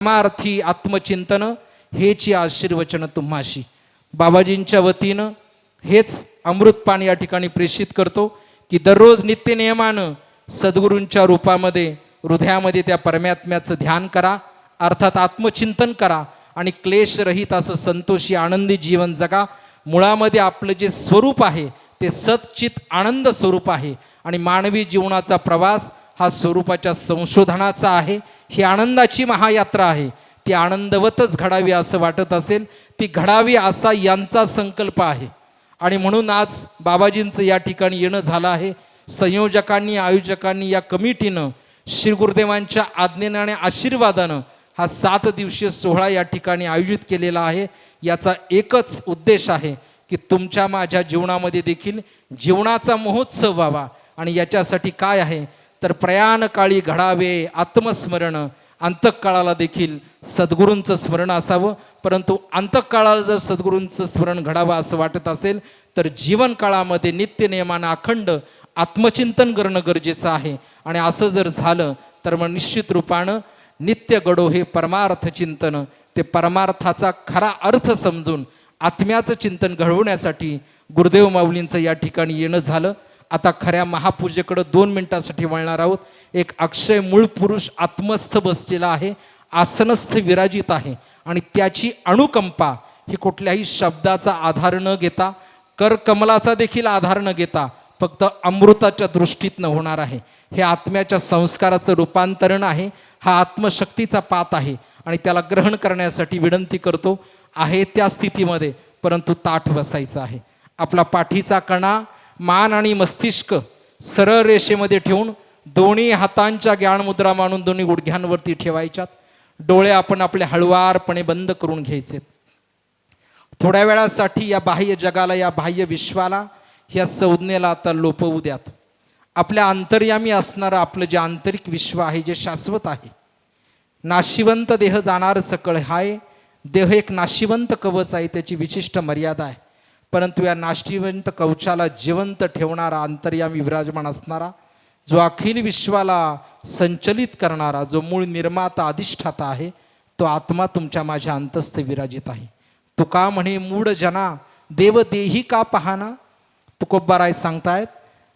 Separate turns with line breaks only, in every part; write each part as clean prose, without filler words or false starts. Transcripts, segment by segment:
परमार्थी आत्मचिंतन हेची आशीर्वचन तुम्हाशी. बाबाजींच्या वतीनं हेच अमृतपान या ठिकाणी प्रेषित करतो की दररोज नित्य नियमानं सद्गुरूंच्या रूपामध्ये हृदयामध्ये त्या परमात्म्याचं ध्यान करा, अर्थात आत्मचिंतन करा आणि क्लेशरहित असं संतोषी आनंदी जीवन जगा. मुळामध्ये आपलं जे स्वरूप आहे ते सच्चित आनंद स्वरूप आहे आणि मानवी जीवनाचा प्रवास हा स्वरूपाच्या संशोधनाचा आहे. ही आनंदाची महायात्रा आहे. ती आनंदवतच घडावी असं वाटत असेल, ती घडावी असा यांचा संकल्प आहे. आणि म्हणून आज बाबाजींचं या ठिकाणी येणं झालं आहे. संयोजकांनी, आयोजकांनी, या कमिटीनं श्री गुरुदेवांच्या आज्ञेनं आणि आशीर्वादानं हा 7 दिवसीय सोहळा या ठिकाणी आयोजित केलेला आहे. याचा एकच उद्देश आहे की तुमच्या माझ्या जीवनामध्ये देखील जीवनाचा महोत्सव व्हावा. आणि याच्यासाठी काय आहे तर प्रयाणकाळी घडावे आत्मस्मरण. अंतःकाळाला देखील सद्गुरूंचं स्मरण असावं, परंतु अंतःकाळाला जर सद्गुरूंचं स्मरण घडावं असं वाटत असेल तर जीवनकाळामध्ये नित्यनियमानं अखंड आत्मचिंतन करणं गरजेचं आहे. आणि असं जर झालं तर मग निश्चित रूपानं नित्य घडो हे परमार्थ चिंतन, ते परमार्थाचा खरा अर्थ समजून आत्म्याचं चिंतन घडवण्यासाठी गुरुदेव माऊलींचं या ठिकाणी येणं झालं. आता खऱ्या महापूजेकडं 2 मिनिटासाठी वळणार आहोत. एक अक्षय मूळ पुरुष आत्मस्थ बसलेला आहे, आसनस्थ विराजित आहे आणि त्याची अनुकंपा ही कुठल्याही शब्दाचा आधार न घेता, कर कमलाचा देखील आधार न घेता फक्त अमृताच्या दृष्टीतनं होणार आहे. हे आत्म्याच्या संस्काराचं रूपांतरण आहे. हा आत्मशक्तीचा पात आहे आणि त्याला ग्रहण करण्यासाठी विनंती करतो. आहे त्या स्थितीमध्ये परंतु ताठ बसायचं आहे. आपला पाठीचा कणा, मान आणि मस्तिष्क सरळ रेषेमध्ये ठेवून दोन्ही हातांच्या ज्ञानमुद्रा मानून दोन्ही गुडघ्यांवरती ठेवायच्यात. डोळे आपण आपले हळुवारपणे बंद करून घ्यायचे. थोड्या वेळासाठी या बाह्य जगाला, या बाह्य विश्वाला, या संज्ञेला आता लोपवू द्यात. आपल्या अंतर्यामी असणारं आपलं जे आंतरिक विश्व आहे, जे शाश्वत आहे, नाशिवंत देह जाणार सकळ हाय. देह एक नाशिवंत कवच आहे, त्याची विशिष्ट मर्यादा आहे. परंतु या नाशिवंत कवचाला जिवंत ठेवणारा, अंतर्यामी विराजमान असणारा, जो अखिल विश्वाला संचलित करणारा, जो मूळ निर्माता अधिष्ठाता आहे, तो आत्मा तुमच्या माझ्या अंतस्थ विराजित आहे. तुका म्हणे मूढ जना देव देही का पाहना. तुकोबाराय सांगतायत,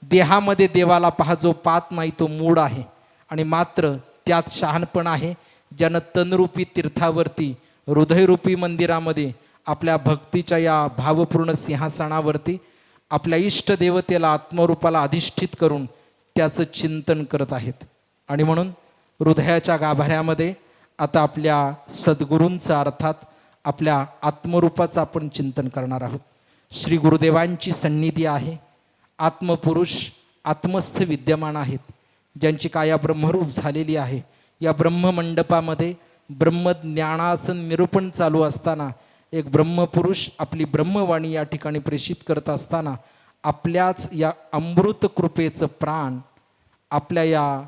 देहामध्ये देवाला पहा, जो पाहत नाही तो मूढ आहे. आणि मात्र त्यात शहाणपण आहे, ज्यानं तनरूपी तीर्थावरती, हृदयरूपी मंदिरामध्ये, आपल्या भक्तीच्या या भावपूर्ण सिंहासनावरती आपल्या इष्टदेवतेला, आत्मरूपाला अधिष्ठित करून त्याचं चिंतन करत आहेत. आणि म्हणून हृदयाच्या गाभाऱ्यामध्ये आता आपल्या सद्गुरूंचं, अर्थात आपल्या आत्मरूपाचं आपण चिंतन करणार आहोत. श्री गुरुदेवांची सन्निधी आहे. आत्मपुरुष आत्मस्थ विद्यमान आहेत, ज्यांची काया ब्रह्मरूप झालेली आहे. या ब्रह्ममंडपामध्ये ब्रह्मज्ञानाचं निरूपण चालू असताना एक ब्रह्मपुरुष आपली ब्रह्मवाणी या ठिकाणी प्रेषित करत असताना आपल्याच या अमृत कृपेचं प्राण आपल्या या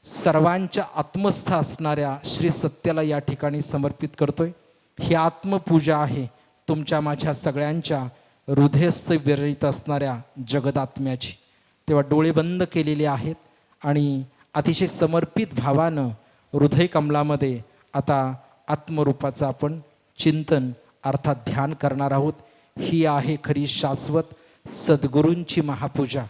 सर्वांच्या आत्मस्थ असणाऱ्या श्री सत्याला या ठिकाणी समर्पित करतोय. ही आत्मपूजा आहे तुमच्या माझ्या सगळ्यांच्या हृदयस्थ विरहित असणाऱ्या जगदात्म्याची. तेव्हा डोळे बंद केलेले आहेत आणि अतिशय समर्पित भावानं हृदय कमलामध्ये आता आत्मरूपाचं आपण चिंतन, अर्थात ध्यान करणार आहोत. ही आहे खरी शाश्वत सद्गुरूंची महापूजा.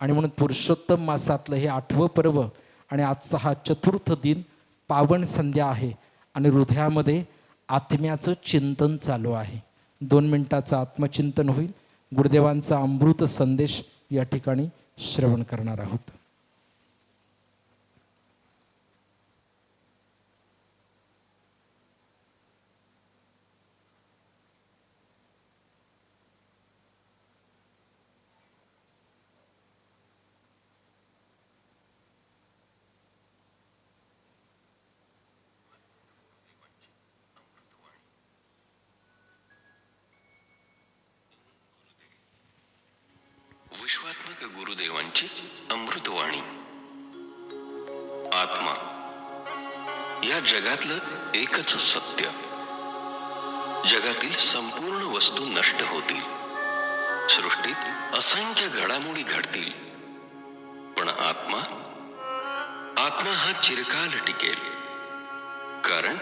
आणि म्हणून पुरुषोत्तम मासातलं हे 8वं पर्व आणि आजचा हा 4थ दिन, पावन संध्या आहे आणि हृदयामध्ये आत्म्याचं चिंतन चालू आहे. 2 मिनिटाचं आत्मचिंतन होईल. गुरुदेवांचा अमृत संदेश या ठिकाणी श्रवण करणार आहोत.
विश्वात्मक गुरुदेवांची अमृतवाणी. आत्मा या जगातलं एकच सत्य. जगातील संपूर्ण वस्तू नष्ट होतील, सृष्टीत असंख्य घडामोडी घडतील, पण आत्मा हा चिरकाल टिकेल. कारण